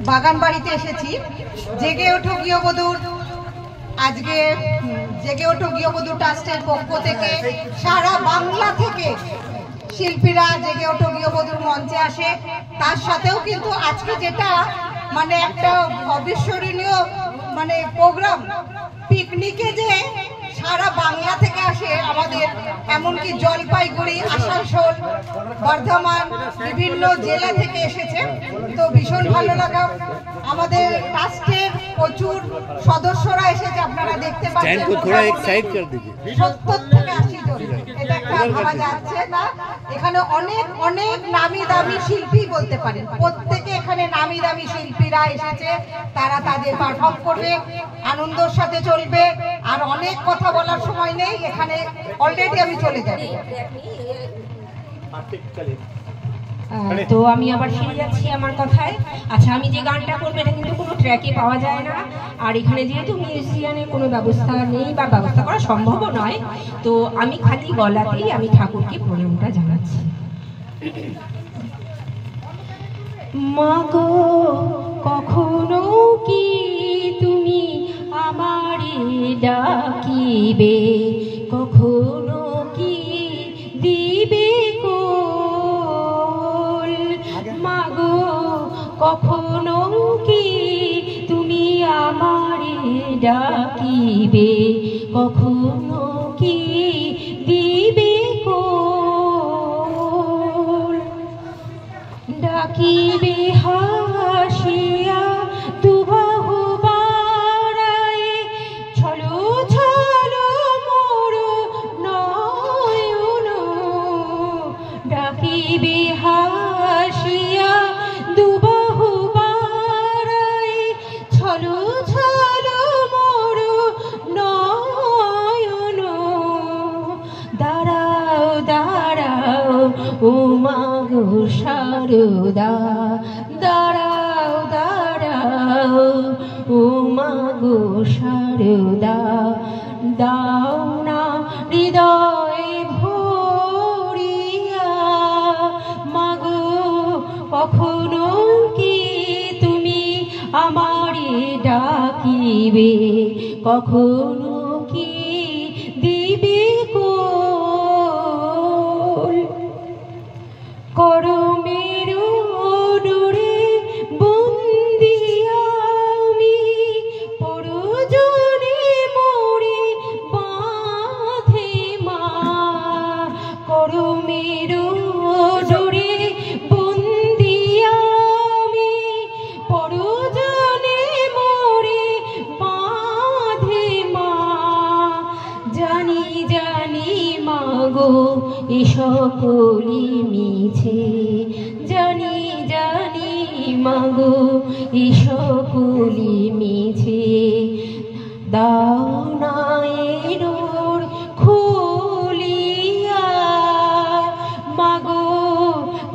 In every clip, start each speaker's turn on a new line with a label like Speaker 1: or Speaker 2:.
Speaker 1: বাগান বাড়িতে এসেছি। জেগে ওঠো গৃহবধূর আজকে জেগে ওঠো গৃহবধূ ট্রাস্টের পক্ষ থেকে সারা বাংলা থেকে শিল্পীরা জেগে ওঠো গৃহবধূর মঞ্চে আসে। তার সাথেও কিন্তু আজকে যেটা মানে একটা অবিস্মরণীয় মানে প্রোগ্রাম, পিকনিকে যে সারা বাংলা থেকে আসে আমাদের, এমনকি জলপাইগুড়ি, আসানসোল, বর্ধমান বিভিন্ন জেলা থেকে এসেছে। তো ভীষণ ভালো লাগা। আমাদের ট্রাস্টের প্রচুর সদস্যরা এসেছে, আপনারা দেখতে পাচ্ছেন 70 থেকে 80 জন। এটা একটা ভাবা যাচ্ছে না। এখানে অনেক অনেক নামি দামি শিল্পী বলতে পারেন, প্রত্যেকে এখানে নামি দামি শিল্পীরা এসেছে। তারা তাদের পারফর্ম করবে, আনন্দের সাথে চলবে। আর অনেক কথা বলার সময় নেই, এখানে অলরেডি আমি চলে যাই।
Speaker 2: তো আমি আবার ফিরে যাচ্ছি আমার কথায়। আচ্ছা, আমি যে গানটা করবো এটা কিন্তু কোনো ট্র্যাকে পাওয়া যায় না। আর এখানে যেহেতু মিউজিশিয়ানের কোনো ব্যবস্থা নেই বা ব্যবস্থা করা সম্ভবও নয়, তো আমি খালি গলাতেই আমি ঠাকুরকে প্রণামটা জানাচ্ছি। মাগো কখনো কি তুমি আমারে ডাকিবে, কখনো কি দিবে কোল, মাগো কখনো কি তুমি আমারে ডাকিবে, কখনো কি দিবে কোল, ডাকিবে হাসিয়া দুবাহু বাড়ায়, ছলো ছলো মোর নয়ন, ডাকিবে হাসিয়া দুবাহু বাড়ায়, ছলো ছলো মোর নয়ন, দাঁড়াও দাঁড়াও ও মাগো শারদা, দাঁড়াও দাঁড়াও ও মাগো শারদা, দাও না হৃদয় ভরিয়া, মাগো কখনো কি তুমি আমারে ডাকিবে, কখনো কি দিবে কোল, করমের ডোরে বন্দি আমি, পরজনে মোরে বাঁধে মা, করমের ডোরে বন্দি আমি, পরজনে মোরে বাঁধে মা, জানি জানি মাগো এ সকলি মিছে, জানি জানি মাগো এ সকলি মিছে, দাও না এ ডোর খুলিয়া, মাগো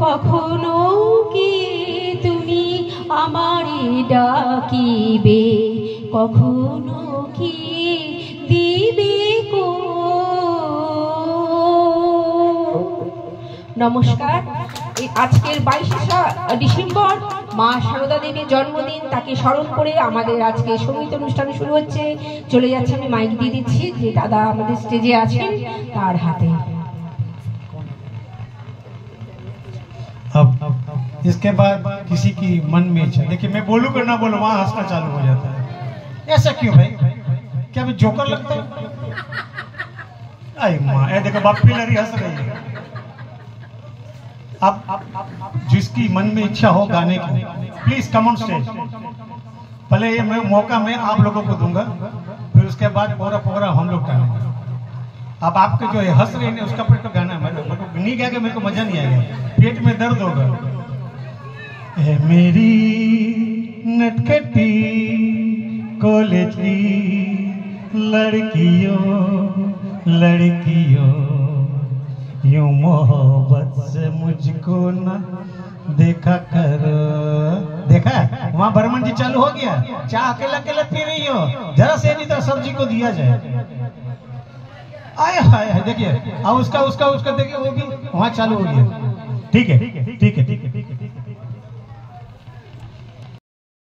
Speaker 2: কখনো কি তুমি আমারে ডাকিবে, কখনো কি দিবে কোল। নমস্কার। আজকের 22শে ডিসেম্বর মা সারদা দেবীর জন্মদিন, তাকে স্মরণ করে আমাদের আজকে সঙ্গীত অনুষ্ঠান শুরু হচ্ছে। চলে যাচ্ছে, আমি মাইক দিয়ে দিচ্ছি যে দাদা আমাদের স্টেজে আছেন তার হাতে।
Speaker 3: अब इसके बाद किसी की मन में इच्छा, देखिए मैं बोलूं कि ना बोलूं वहां हंसना चालू हो जाता है। ऐसा क्यों भाई? क्या मैं जोकर लगता हूं? आई माँ, ये देखो बापी लरी हंस रही है। अब जिसकी मन में इच्छा हो गाने की, प्लीज कम ऑन स्टेज। पहले ये मौका मैं आप लोगों को दूंगा, फिर उसके बाद पूरा पूरा हम लोग गाएंगे। अब आपके जो हंस रहे हैं उसका पर तो गाना मेरे को नहीं गाएगा, मेरे को मजा नहीं आएगा, पेट में दर्द होगा। मेरी नटखटी कॉलेज की लड़कियों लड़कियों, यूं मोहब्बत से मुझको न देखा करो। देखा वहां बर्मन जी चालू हो गया, चाय अकेला अकेला पी रही हो, जरा से नहीं तो सब्जी को दिया जाए। आए हाय, देखिए अब उसका देखिए वो भी वहां चालू हो गया। ठीक है ठीक है ठीक है ठीक है।